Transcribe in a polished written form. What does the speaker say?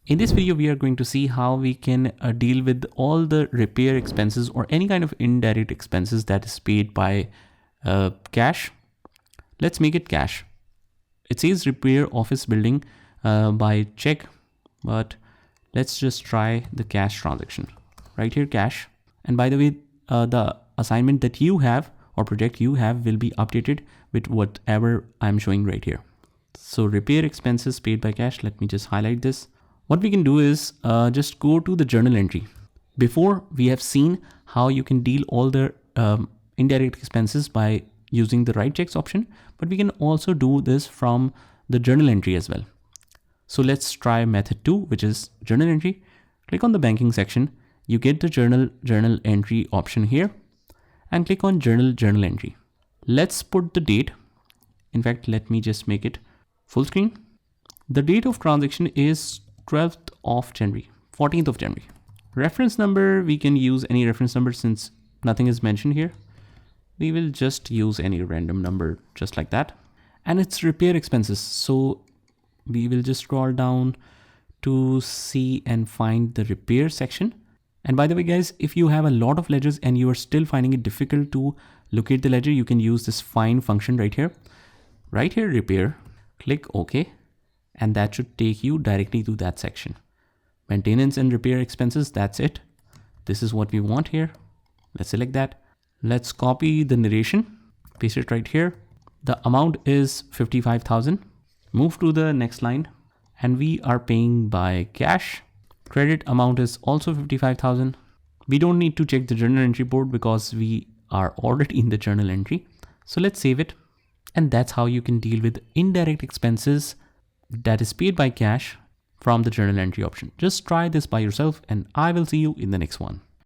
In this video, we are going to see how we can deal with all the repair expenses or any kind of indirect expenses that is paid by cash. Let's make it cash. It says repair office building by check, but let's just try the cash transaction. Right here, cash. And by the way, the assignment that you have or project you have will be updated with whatever I'm showing right here. So repair expenses paid by cash. Let me just highlight this. What we can do is just go to the journal entry. Before, we have seen how you can deal all the indirect expenses by using the write checks option, but we can also do this from the journal entry as well. So let's try method 2, which is journal entry. Click on the banking section. You get the journal entry option here and click on journal entry. Let's put the date. In fact, let me just make it full screen. The date of transaction is 12th of January, 14th of January. Reference number, we can use any reference number since nothing is mentioned here. We will just use any random number just like that. And it's repair expenses. So we will just scroll down to see and find the repair section. And by the way, guys, if you have a lot of ledgers and you are still finding it difficult to locate the ledger, you can use this find function right here. Right here, repair, click OK. And that should take you directly to that section. Maintenance and repair expenses, that's it. This is what we want here. Let's select that. Let's copy the narration, paste it right here. The amount is 55,000. Move to the next line and we are paying by cash. Credit amount is also 55,000. We don't need to check the journal entry board because we are already in the journal entry. So let's save it. And that's how you can deal with indirect expenses that is paid by cash from the journal entry option. Just try this by yourself and I will see you in the next one.